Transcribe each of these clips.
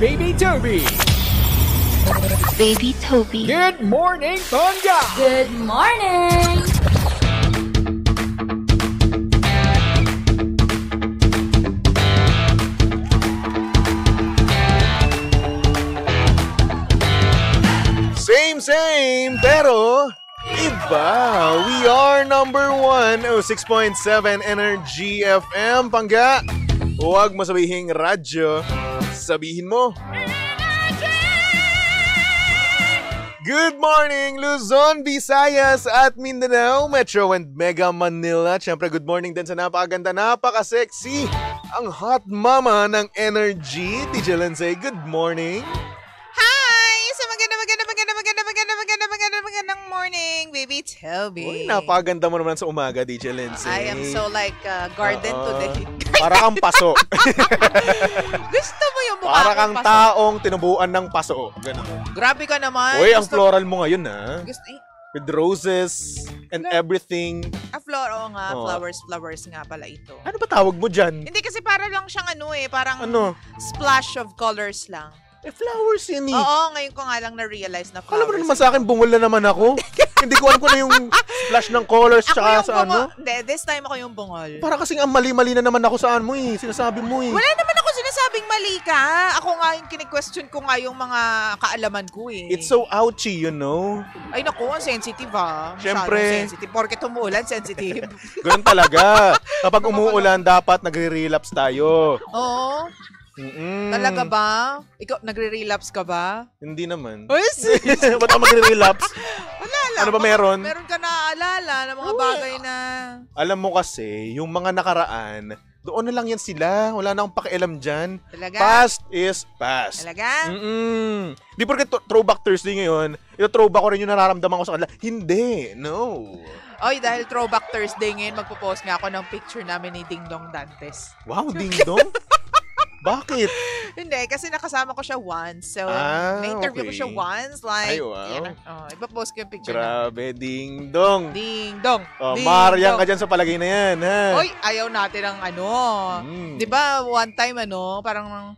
Baby Toby. Baby Toby. Good morning, Tonga. Good morning! Same, pero iba. We are number 1, 6.7 Energy FM. Pangga, huwag mo sabihin radyo, sabihin mo. Good morning, Luzon, Visayas at Mindanao, Metro and Mega Manila. Siyempre, good morning din sa napakaganda, napaka-sexy, ang hot mama ng Energy, DJ Lindsay. Good morning. Magandang morning, baby Toby. Uy, napakaganda mo naman sa umaga, DJ Lindsay. I am so like garden today. Para kang paso. Gusto mo yung mukha Para kong kang paso? taong tinubuan ng paso. Ganun. Grabe ka naman. Uy, ang floral mo ngayon, ha? Gusto, With roses and everything. oo nga, Oo. flowers nga pala ito. Ano ba tawag mo dyan? Hindi kasi para lang siyang parang Ano? splash of colors lang. Flowers yan eh. Oo, ngayon ko nga lang na-realize na Alam mo flowers. naman sa akin, bungol na naman ako. Hindi ko alam kung ano yung splash ng colors Ako tsaka yung sa bungol. ano. Hindi, this time ako yung bungol. Para kasing ang mali-mali na naman ako saan mo eh. Sinasabi mo eh. Wala naman ako sinasabing mali ka. Ako nga yung kini-question ko nga yung mga kaalaman ko eh. It's so ouchy, you know? Ay naku, ang sensitive ah. Siyempre. Masyadong sensitive. Porket umuulan, sensitive. Ganun talaga. Kapag umuulan, dapat nagre-relapse tayo. Oo. Talaga ba? Ikaw, nagre-relapse ka ba? Hindi naman. Uy, Ba't ako magre-relapse? wala lang. Ano ba meron? Meron ka naaalala ng mga bagay na... Alam mo kasi, yung mga nakaraan, doon na lang yan sila. Wala na akong pakialam dyan. Talaga? Past is past. Talaga? Di porket Throwback Thursday ngayon, ito-throwback ko rin yung nararamdaman ko sa kanila. Hindi. No. Oy, dahil Throwback Thursday ngayon, magpo-post nga ako ng picture namin ni Ding Dong Dantes. Wow, ding-dong. Bakit? Hindi, kasi nakasama ko siya once. So, na-interview ko okay. siya once. Like, Ay, wow. yan. Ipapost ko yung picture Grabe, ding-dong. Ding Dong. Oh, Ding Mariang Dong. ka dyan sa palagay na yan, ha? Oy, ayaw natin ng Mm. 'Di ba, one time parang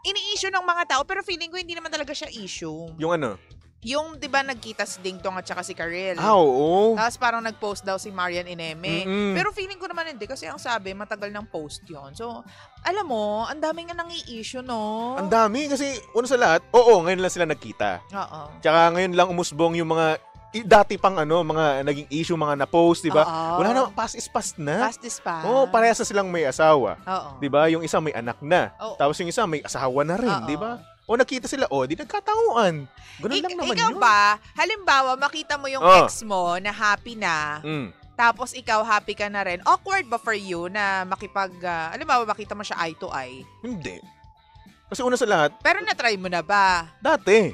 ini-issue ng mga tao pero feeling ko hindi naman talaga siya issue. Yung ano? Yung 'di ba nagkita si Ding Dong at saka si Karel. Oo. Tapos parang nag-post daw si Marian Ineme. Mm-mm. Pero feeling ko naman hindi kasi ang sabi matagal ng post 'yon. So, alam mo, ang dami nga nang i-issue, no? Ang dami kasi, una sa lahat, ngayon lang sila nagkita. Oo. Tsaka ngayon lang umusbong yung mga dati pang mga naging issue, mga na-post, di ba? Oo. Wala na, past is past na. Past is past. Parehas na silang may asawa. Oo. Di ba? Yung isa may anak na. Oo. Tapos yung isa may asawa na rin, Oo. di ba? Nakita sila, di nagkatauan. Ganun lang naman ikaw yun. ba, halimbawa, makita mo yung ex mo na happy na, tapos ikaw happy ka na rin, awkward ba for you na halimbawa, makita mo siya eye to eye? Hindi. Kasi una sa lahat, Pero na-try mo na ba? dati.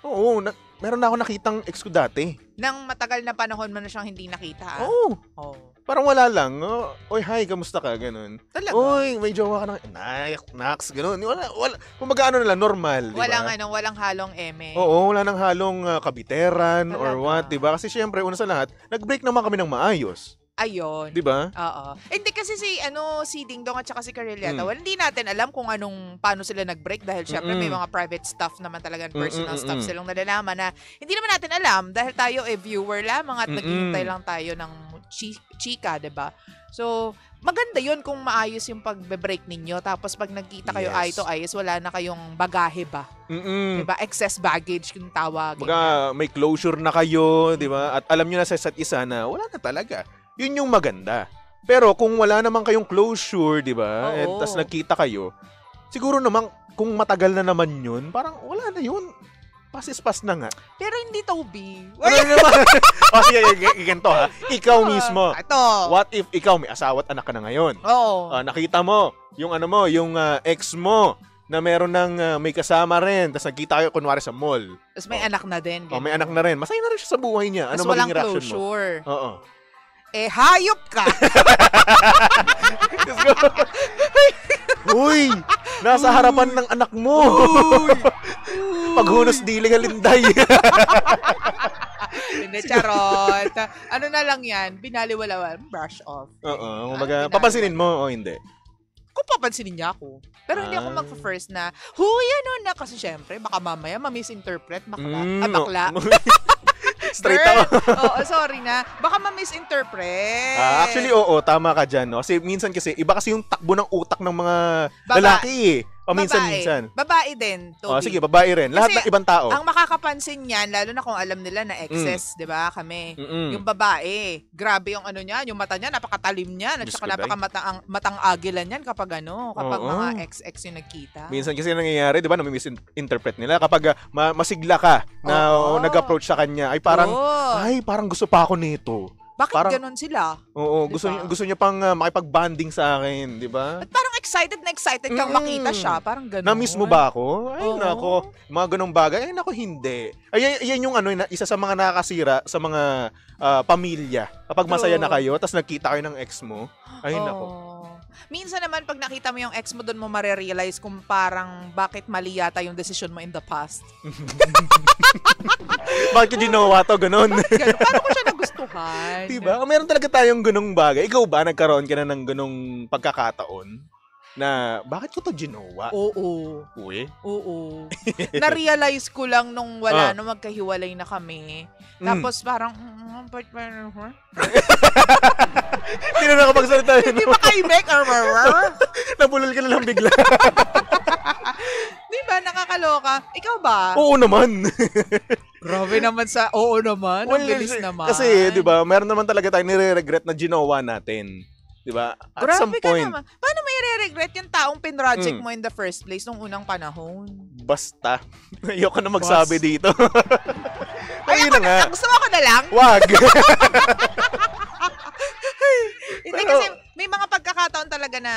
Oo, meron na ako nakitang ex ko dati. Nang matagal na panahon mo na siyang hindi nakita? Oo. Oh. Parang wala lang. Oy, hi, kamusta ka? Ganun. Talaga? Oy, may jowa ka na. Nax, ganun. Wala. Kumaga na lang, normal. Diba? Walang halong eme. Oo, wala nang halong kabiteran or Talaga? what, diba? Kasi syempre, una sa lahat, nag-break naman kami ng maayos. Ayun. Diba? Oo. Hindi kasi si Ding Dong at saka si Karel yata, hindi natin alam kung paano sila nag-break dahil syempre may mga private stuff naman talaga, personal stuff silang nalalaman na hindi naman natin alam dahil tayo viewer lamang at naghihintay lang tayo ng chika, diba? So, maganda yun kung maayos yung pagbe-break ninyo tapos pag nagkita kayo Yes. eye to eye, wala na kayong bagahe ba? Diba? Excess baggage kung tawag. Baga, may closure na kayo, diba? At alam nyo na sa isa't isa na wala na talaga. Yun yung maganda. Pero kung wala naman kayong closure, di ba? Oo. Tapos nagkita kayo, siguro naman, kung matagal na naman yun, parang wala na yun. Pass is pass na nga. Pero hindi Toby. Ano naman? Sige, ganito ha. Ikaw mismo. Ito. What if ikaw may asawa at anak ka na ngayon? Oo. Nakita mo, yung ex mo, na meron ng may kasama rin, tapos nagkita kayo kunwari sa mall. Tapos may anak na din. May anak na rin. Masaya na rin siya sa buhay niya. Ano Tapos walang maging reaction mo? closure. Oo. Hayop ka! Uy! Nasa harapan ng anak mo! Paghunos dili nga linday. Hindi, charot. Ano na lang yan, binaliwalawan, brush off. Oo, kumbaga, papansinin mo o hindi? kung papansinin niya ako. Pero hindi ako magpa-first na, huy, ano na, kasi syempre, baka mamaya ma-misinterpret, bakla. Straight Girl, ako. Oo, sorry na. Baka ma-misinterpret. Actually, oo, tama ka dyan. No? Kasi minsan kasi, iba kasi yung takbo ng utak ng mga Babae. lalaki eh. Paminsan-minsan. Babae din, Toby. Sige, babae rin. Lahat Kasi ng ibang tao. Ang makakapansin niyan, lalo na kung alam nila na exes, di ba, kami. Yung babae, grabe yung ano niya, yung mata niya, napakatalim niya, at Diyos saka ko, day. matang agilan yan kapag kapag Oo. mga ex-ex yung nagkita. Minsan kasi nangyayari, di ba, nami-misinterpret nila. Kapag masigla ka na Oo. nag-approach sa kanya, ay parang, Oo. parang gusto pa ako nito. Bakit parang- ganon sila? Oo, Diba? gusto niya pang makipag-bonding sa akin, di ba? At parang excited na excited kang makita siya, parang ganon. Na-miss mo ba ako? Ay, Oo. nako. Mga ganong bagay. Ay, nako, hindi. Ay, yan yung isa sa mga nakakasira sa mga pamilya. Kapag masaya na kayo, tapos nagkita kayo ng ex mo, ay, nako. Minsan naman, pag nakita mo yung ex mo, doon mo marirealize kung parang bakit mali yata yung decision mo in the past. Bakit ko ginawa to? Ganon. Ganun. Paano ko siya nagustuhan? Diba? Meron talaga tayong ganong bagay. Ikaw ba, nagkaroon ka na ng ganong pagkakataon na bakit ko to ginawa? Oo. Uy. Oo. Na-realize ko lang nung nung magkahiwalay na kami. Tapos parang, Hindi na nakapagsalita yun. hindi ba kaibig? Nabulol ka na lang bigla. Di ba? Nakakaloka. Ikaw ba? Oo naman. Grabe naman sa oo naman. Ang bilis naman. Kasi, di ba, meron naman talaga tayong nire-regret na ginawa natin. Di ba? At Grabe some ka point, naman. Paano may re-regret yung taong pinroject mo in the first place nung unang panahon? basta. Ayoko na magsabi dito. Ay, Ayun na nga. gusto mo ko na lang? Wag. Hindi Pero- kasi may mga pagkakataon talaga na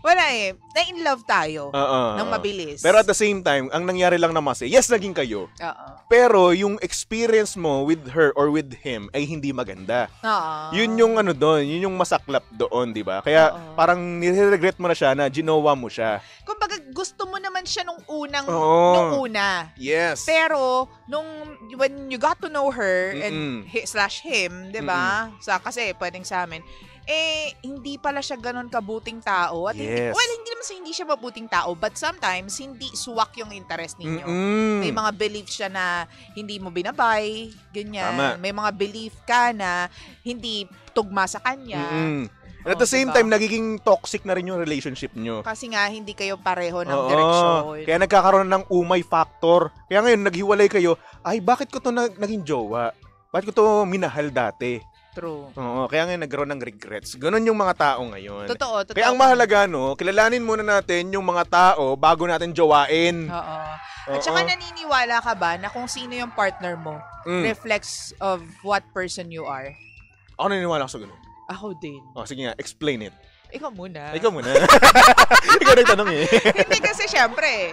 wala na-in love tayo ng mabilis. Pero at the same time, ang nangyari lang naman kasi, yes, naging kayo. Oo. Pero yung experience mo with her or with him ay hindi maganda. Oo. Yun yung yun yung masaklap doon, di ba? Kaya Oo. parang nire-regret mo na siya na ginawa mo siya. Kumbaga, gusto mo naman siya nung Oo. nung una. Yes. Pero, when you got to know her and slash him, di ba? Kasi pwedeng sa amin, hindi pala siya ganun kabuting tao. At Yes. hindi naman hindi siya mabuting tao, but sometimes, hindi suwak yung interest ninyo. Mm-mm. May mga belief siya na hindi mo binabay, ganyan. Tama. May mga belief ka na hindi tugma sa kanya. Mm-mm. And at the same Diba? time, nagiging toxic na rin yung relationship nyo. Kasi nga, hindi kayo pareho ng Oo. direksyon. Kaya nagkakaroon ng umay factor. Kaya ngayon, naghiwalay kayo, ay, bakit ko to naging jowa? Bakit ko to minahal dati? True. Oo, kaya ngayon nagkaroon ng regrets. Ganon yung mga tao ngayon. Totoo. Kaya ang mahalaga, kilalanin muna natin yung mga tao bago natin jowain. Oo. Oo. At saka naniniwala ka ba na kung sino yung partner mo reflects of what person you are? Ako naniniwala ako sa ganun. Ako din. Sige nga, explain it. Ikaw muna. Ikaw muna. Ikaw nagtanong eh. Hindi kasi syempre,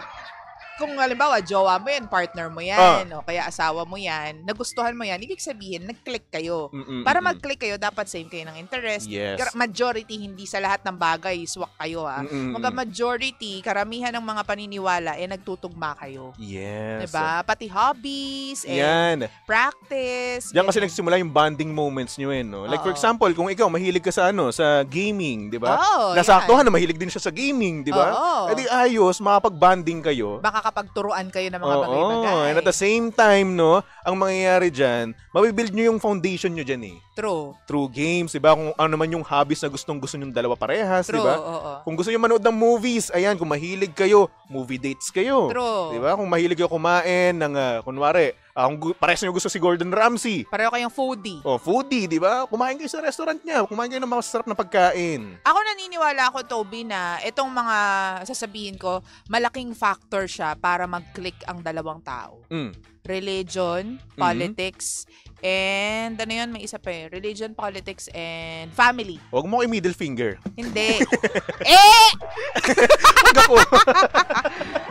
kung halimbawa, jowa mo yan, partner mo yan, o kaya asawa mo yan, nagustuhan mo yan, ibig sabihin, nag-click kayo. Para mag-click kayo, dapat same kayo ng interest. Yes. Majority, hindi sa lahat ng bagay, swak kayo ha. Mga majority, karamihan ng mga paniniwala, nagtutugma kayo. Yes. Diba? Pati hobbies, Yan. practice. Diyan kasi ganyan. nagsimula yung bonding moments nyo no? Like for Oo. example, kung ikaw mahilig ka sa sa gaming, 'di ba? Oo, Nasaktuhan na mahilig din siya sa gaming, 'di ba? Oo. Eh di ayos, makapag-bonding kayo. Baka kapagturuan kayo ng mga bagay-bagay. And at the same time, ang mangyayari diyan, mabibuild nyo yung foundation nyo diyan eh. True. Through games, 'di ba? Kung ano naman yung hobbies na gustong-gusto nyong dalawa parehas, 'di True, ba? oo. Kung gusto niyo manood ng movies, ayan, kung mahilig kayo, movie dates kayo. True. 'Di ba? Kung mahilig kayo kumain ng kunwari, kung parehas niyo gusto si Gordon Ramsay, Pareho kayong foodie. foodie, 'di ba? Kumain kayo sa restaurant niya, kumain kayo ng masarap na pagkain. Ako naniniwala ako, Toby, na itong mga sasabihin ko, malaking factor siya para mag-click ang dalawang tao. Religion, politics, and ano yun, may isa pa religion, politics, and family. Huwag mo kay middle finger. Hindi. Huwag ako.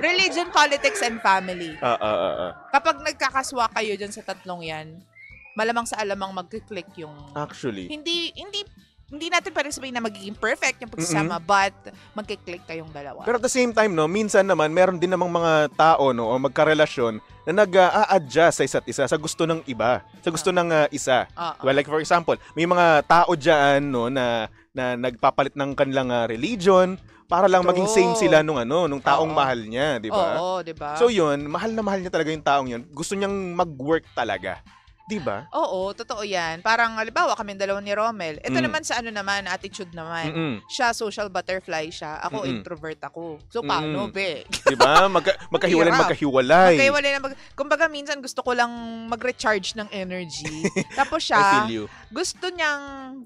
Religion, politics, and family. Ah. Kapag nagkakaswa kayo dyan sa tatlong yan, malamang sa alamang mag-click yung... Actually. Hindi natin parang sabihin na magiging perfect yung pagsasama, but magkiklik kayong dalawa. Pero at the same time, minsan naman, meron din namang mga tao, o magkarelasyon na nag-a-adjust sa isa't isa sa gusto ng iba, sa gusto ng isa. Well, like for example, may mga tao dyan, na na nagpapalit ng kanilang religion para lang maging same sila nung taong mahal niya, di ba? Oo, di ba? So yun, mahal na mahal niya talaga yung taong yun. Gusto niyang mag-work talaga. Di ba? Oo, totoo yan. Parang, halimbawa, kami dalawa ni Romel. Ito naman sa attitude naman. Siya, social butterfly siya. Ako, introvert ako. So, paano, be? Di ba? Magkahiwalay. Kumbaga, minsan gusto ko lang mag-recharge ng energy. Tapos I siya, feel you. gusto niyang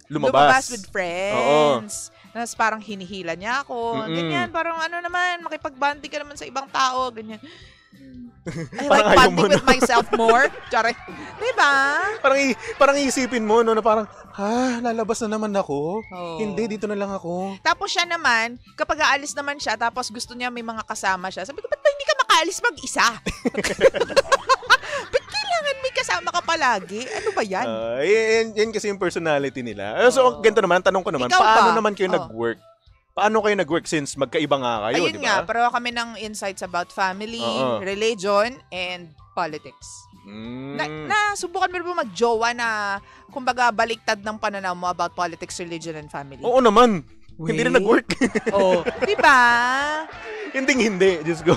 Lumabas with friends. Tapos parang hinihila niya ako. Mm-mm. Ganyan, parang makipag-bonding ka naman sa ibang tao. Ganyan. I Parang like ayaw mo, bonding with myself more. Tsare. Diba? Parang iisipin mo, na parang, lalabas na naman ako. Oo. Hindi, dito na lang ako. Tapos siya naman, kapag aalis naman siya, tapos gusto niya may mga kasama siya, sabi ko, ba't ba hindi ka makaalis mag-isa? Ba't kailangan may kasama ka palagi? Ano ba yan? Yan kasi yung personality nila. So, ganito naman, tanong ko naman, Ikaw paano ba? naman kayo nag-work? Paano kayo nag-work since magkaiba nga kayo, Ayun di nga, ba? pero kami ng insights about family, religion, and politics. Subukan mo rin ba mag-jowa na, kumbaga, baliktad ng pananaw mo about politics, religion, and family? Oo naman. Hindi na nag-work. Oo. Diba? Hindi. Diyos ko.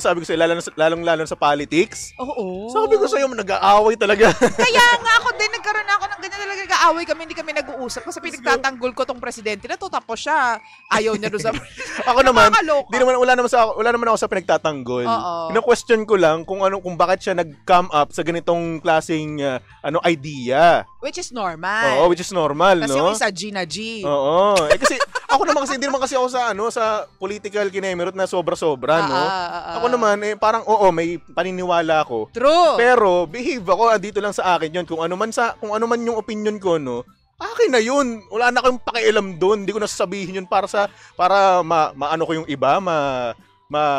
Sabi ko sa'yo, lalong-lalo sa politics. Oo. Sabi ko sa'yo, nag-aaway talaga. Kaya nga ako din, nagkaroon ako ng ganyan talaga, nag-aaway kami, hindi kami nag-uusap. Kasi pinagtatanggol ko tong presidente na to, tapos siya, ayaw niya doon sa... Ako naman, wala naman ako sa pinagtatanggol. Oo. Ina-question ko lang kung bakit siya nag-come up sa ganitong klaseng idea. Which is normal. Oo, which is normal, Kasi no? yung isa, Gina G. Oo. Kasi ako naman hindi naman kasi ako sa political kinemerot na sobra-sobra, no? Ako naman parang may paniniwala ako. True. Pero behave ako, andito lang sa akin 'yon. Kung ano man yung opinion ko, no? Akin na 'yun. Wala na akong pakialam doon. Hindi ko na sasabihin 'yun para maano ko yung iba,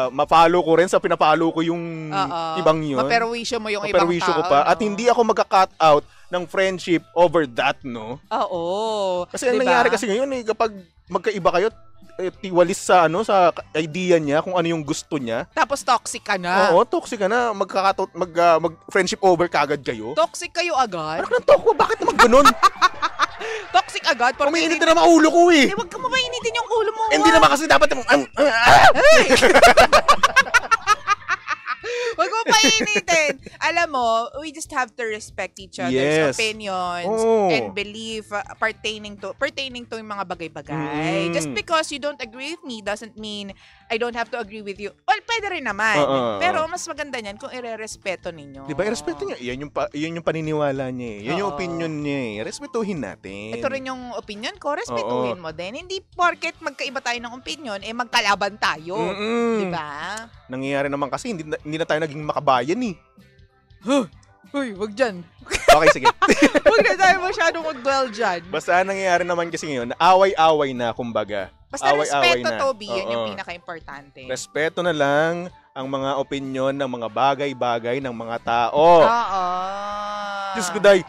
ma-follow ko rin sa pinapalo ko yung ibang 'yun. Maperwisyo mo yung ibang tao. Ko pa. At hindi ako magka-cut out ng friendship over that, no? Oo. Kasi ang nangyari kasi ngayon kapag magkaiba kayo, tiwalis sa idea niya kung ano yung gusto niya. Tapos toxic ka na. Oo, toxic ka na. Mag-friendship over kagad kayo. Toxic kayo agad? Parang nang talk bakit naman ganun? Toxic agad? Umiinit na naman ulo ko eh. Huwag ka mainitin yung ulo mo. Hindi naman kasi dapat Huwag mo painitin. Alam mo, we just have to respect each other's opinions and belief pertaining to yung mga bagay-bagay. Just because you don't agree with me doesn't mean I don't have to agree with you. Well, pwede rin naman. Pero mas maganda niyan kung irerespeto ninyo. Diba, irespeto niya. Yan yung paniniwala niya eh. Yan yung opinion niya eh. Respetuhin natin. Ito rin yung opinion ko. Respetuhin mo din. Hindi porket magkaiba tayo ng opinion, magkalaban tayo. Diba? Nangyayari naman kasi hindi na tayo naging makabayan eh. Uy, wag dyan. Okay, sige. Huwag na tayo masyadong mag-dwell dyan. Basta nangyayari naman kasi ngayon, away-away na, kumbaga. Basta away-away respeto, na. Toby, yun yung pinaka-importante. Respeto na lang ang mga opinion ng mga bagay-bagay ng mga tao. Oo. Diyos ko, day.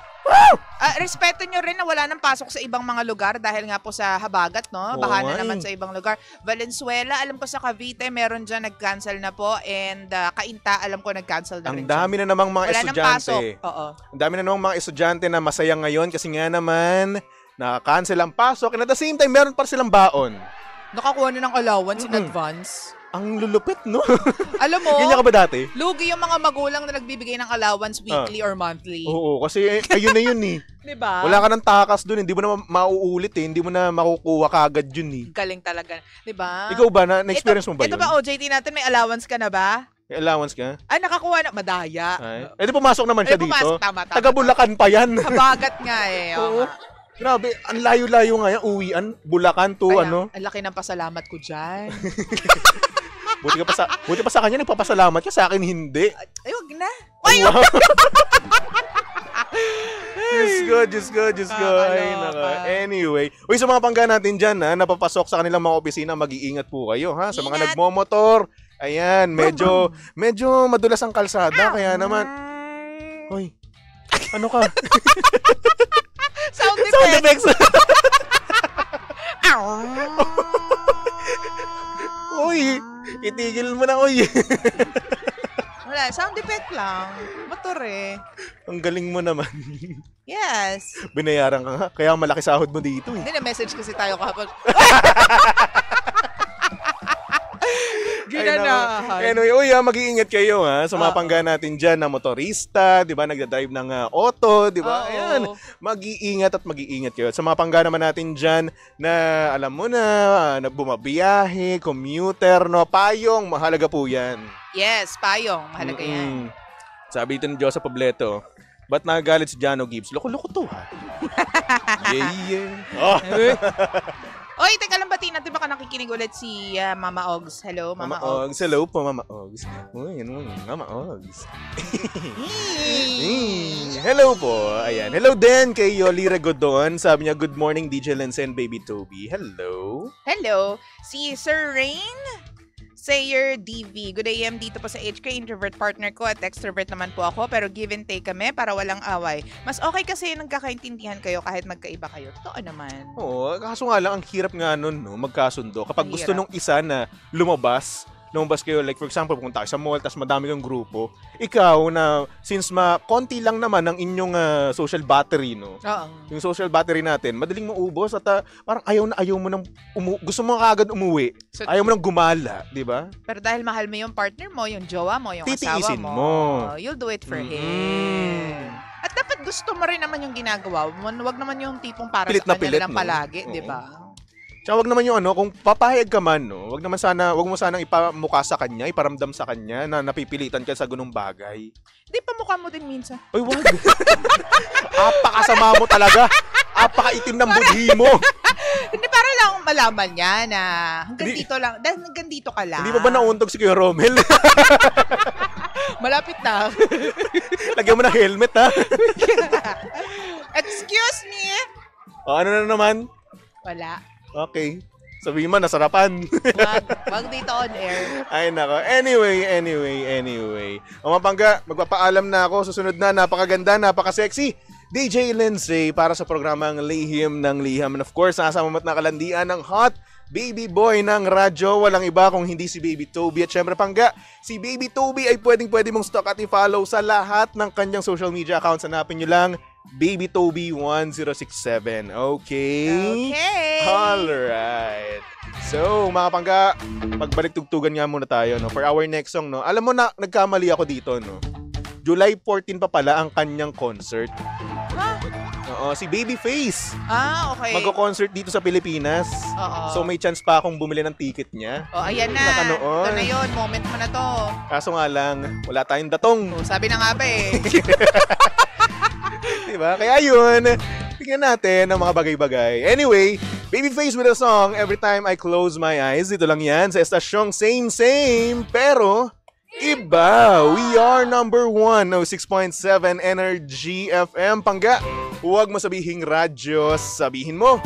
Respeto nyo rin na wala nang pasok sa ibang mga lugar dahil nga po sa habagat, no? Baka na naman sa ibang lugar. Valenzuela, alam ko sa Cavite, meron dyan nag-cancel na po, and Cainta, alam ko nag-cancel na rin. Ang dami na namang mga estudyante. Ang dami na namang mga estudyante na masaya ngayon kasi nga naman naka-cancel ang pasok, and at the same time meron pa silang baon. Nakakuha na ng allowance in advance. Ang lulupit, no? Alam mo, ganyan ka ba dati? Lugi yung mga magulang na nagbibigay ng allowance weekly or monthly. Oo, kasi ayun na yun eh. Diba? Wala ka ng takas dun, hindi mo na mauulit eh. Hindi mo na makukuha kagad yun eh. Galing talaga. Diba? Ikaw ba, na-experience mo ba yun? Ito ba, OJT natin, may allowance ka na ba? May allowance ka? Nakakuha na. Madaya. Di pumasok naman siya dito. Tama. Taga Bulacan pa yan. Habagat nga eh. Oo. Grabe, ang layo-layo nga yan. Uwian, Bulacan to Ang laki ng pasalamat ko dyan. Buti pa sa kanya nagpapasalamat ka, sa akin hindi. Ay, wag na. Ay, wow. Diyos ko. Ay, naka. Anyway. Uy, sa mga pangga natin dyan, napapasok sa kanilang mga opisina, mag-iingat po kayo, ha? Sa mga nagmomotor, ayan, medyo madulas ang kalsada, kaya naman. Hoy, ano ka? Sound effects. Uy, itigil mo na, uy. Wala Wala, sound effect lang. Motor eh. Ang galing mo naman. Yes. Binayaran ka nga. Kaya malaki sahod mo dito eh. Hindi na message kasi tayo kahapon. Ginanahan. Anyway, mag-iingat kayo ha sa mga pangga natin dyan na motorista, di ba, nagdadrive ng auto, di ba? Ayan, mag-iingat kayo. Sa mga pangga naman natin dyan na alam mo na bumabiyahe, commuter, no, payong, mahalaga po yan. Yes, payong, mahalaga yan. Sabi ito ni Josa Pobleto, ba't nagagalit si Jano Gibbs? Loko-loko to ha. Yeah. Oh. Oy, teka lang, batiin natin baka nakikinig ulit si Mama Ogs. Hello, Mama Ogs. Hello po, Mama Ogs. Uy, Mama Ogs. Hello po. Ayan. Hello din kay Yoli Regodon. Sabi niya, good morning, DJ Lense and Baby Toby. Hello. Hello. Si Sir Rain Sayer DV. Good AM dito po sa HK. Introvert partner ko at extrovert naman po ako. Pero give and take kami para walang away. Mas okay kasi nagkakaintindihan kayo kahit magkaiba kayo. Totoo naman. Oo. Kaso nga lang, ang hirap nga nun, no, magkasundo. Kapag Ang gusto hirap. nung isa na lumabas kayo, like for example, pumunta kayo sa mall, tas madami kang grupo, ikaw na, since konti lang naman ang inyong social battery, no? Oo. Yung social battery natin, madaling maubos at parang ayaw mo nang gusto mo kaagad umuwi. So, Ayaw mo nang gumala, di ba? pero dahil mahal mo yung partner mo, yung jowa mo, yung Titiisin asawa mo. you'll do it for him. At dapat gusto mo rin naman yung ginagawa mo. Huwag naman yung tipong para Pilit sa na kanya pilit, lang no? palagi, Oo. di ba? Tsaka wag naman yung kung papayag ka man, no? Wag mo sanang ipamukha sa kanya, iparamdam sa kanya na napipilitan ka sa ganung bagay. Di pa mukha mo din minsan. Ay, wag. Apakasama mo talaga. Apakaitim ng budhi mo. Hindi, para lang malaman niya na hanggang Hindi. dito lang. Dahil hanggang dito ka lang. Hindi pa ba nauuntog si Kuya Romel? Malapit na. Lagyan mo ng helmet, ha? Excuse me? O, ano na naman? Wala. Okay. Sabihin mo, nasarapan. Wag dito on air. Ay, nako. Anyway. O, mapangga, magpapaalam na ako. Susunod na, napakaganda, napaka-sexy. DJ Lindsay para sa programang Lihim ng Liham. And of course, nasama mo't nakalandian ng hot baby boy ng radyo. Walang iba kung hindi si Baby Toby. At syempre, pangga, si Baby Toby ay pwede mong stalk at i-follow sa lahat ng kanyang social media accounts. Hanapin nyo lang, Baby Toby 1067. Okay? Okay. Alright. So, mga pangga, magbalik tugtugan nga muna tayo, no? For our next song, no? Alam mo na, nagkamali ako dito, no? July 14 pa pala ang kanyang concert. Ha? Oo, si Babyface. Okay. Magko-concert dito sa Pilipinas. Oo. So, may chance pa akong bumili ng ticket niya. Ayan na. Nakanoon. Ito na yun. Moment mo na to. Kaso nga lang, wala tayong datong. Sabi na nga ba eh. Diba? Kaya yun, tingnan natin ang mga bagay-bagay. Anyway, Babyface with a song, Every Time I Close My Eyes. Dito lang yan sa estasyong same, pero iba. We are number 1, 6.7 Energy FM. Pangga, huwag mo sabihing radyo, sabihin mo.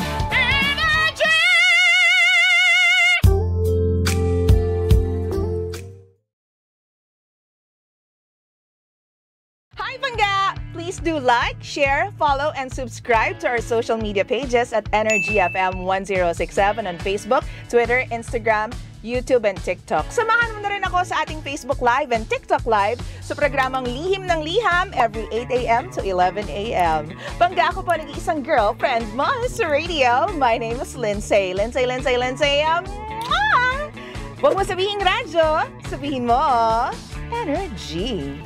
Hi, Pangga! Please do like, share, follow, and subscribe to our social media pages at Energy FM 1067 on Facebook, Twitter, Instagram, YouTube, and TikTok. Samahan mo na rin ako sa ating Facebook Live and TikTok Live sa programang Lihim ng Liham every 8 a.m. to 11 a.m. Pangga, ako po nag-iisang girlfriend mo sa radio. My name is Lindsay. Lindsay. Huwag mo sabihin radyo, sabihin mo Energy.